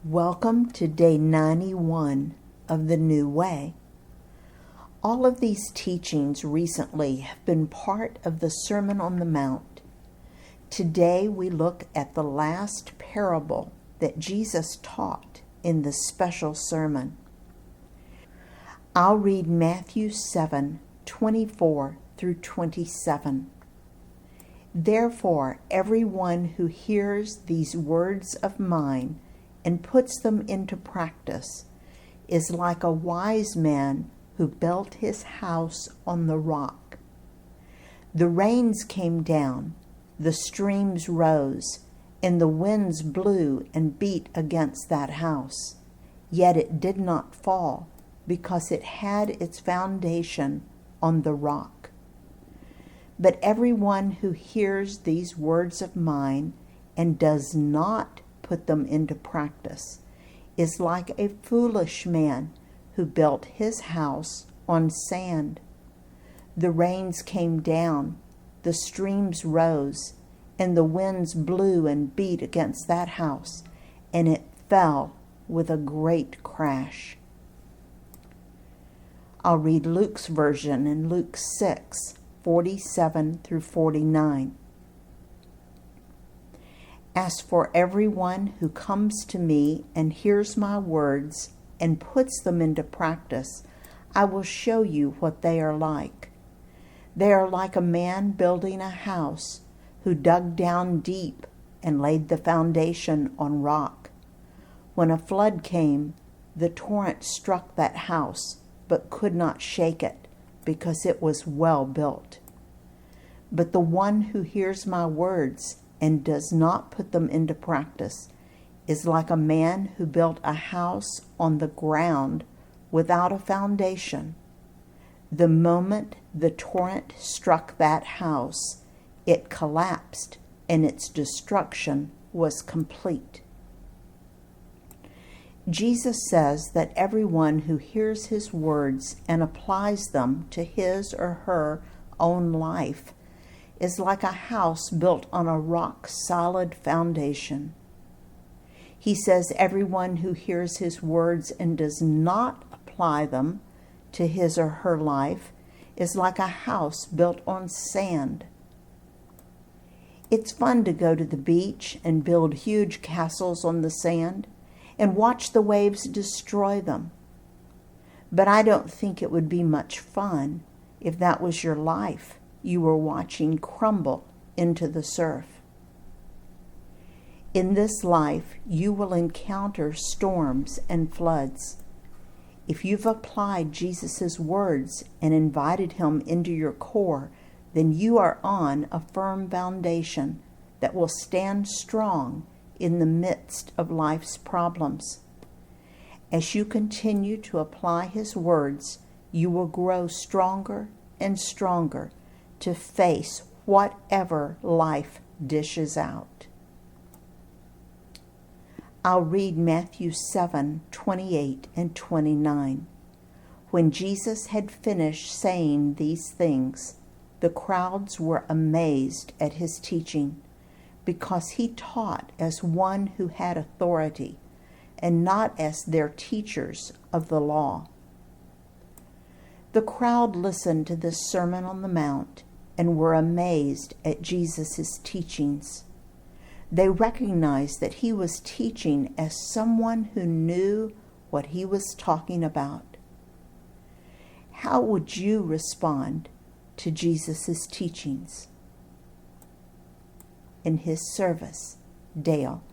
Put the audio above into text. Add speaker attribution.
Speaker 1: Welcome to day 91 of the New Way. All of these teachings recently have been part of the Sermon on the Mount. Today we look at the last parable that Jesus taught in this special sermon. I'll read Matthew 7:24 through 27. Therefore, everyone who hears these words of mine and puts them into practice is like a wise man who built his house on the rock. The rains came down, the streams rose, and the winds blew and beat against that house. Yet it did not fall, because it had its foundation on the rock. But everyone who hears these words of mine and does not put them into practice is like a foolish man who built his house on sand. The rains came down, the streams rose, and the winds blew and beat against that house, and it fell with a great crash. I'll read Luke's version in Luke 6:47 through 49. As for everyone who comes to me and hears my words and puts them into practice, I will show you what they are like. They are like a man building a house who dug down deep and laid the foundation on rock. When a flood came, the torrent struck that house, but could not shake it, because it was well built. But the one who hears my words and does not put them into practice is like a man who built a house on the ground without a foundation. The moment the torrent struck that house, it collapsed, and its destruction was complete. Jesus says that everyone who hears his words and applies them to his or her own life is like a house built on a rock-solid foundation. He says everyone who hears his words and does not apply them to his or her life is like a house built on sand. It's fun to go to the beach and build huge castles on the sand and watch the waves destroy them. But I don't think it would be much fun if that was your life you were watching crumble into the surf. In this life, you will encounter storms and floods. If you've applied Jesus' words and invited him into your core, then you are on a firm foundation that will stand strong in the midst of life's problems. As you continue to apply his words, you will grow stronger and stronger to face whatever life dishes out. I'll read Matthew 7:28 and 29. When Jesus had finished saying these things, the crowds were amazed at his teaching, because he taught as one who had authority and not as their teachers of the law. The crowd listened to this Sermon on the Mount and were amazed at Jesus' teachings. They recognized that he was teaching as someone who knew what he was talking about. How would you respond to Jesus' teachings? In his service, Dale.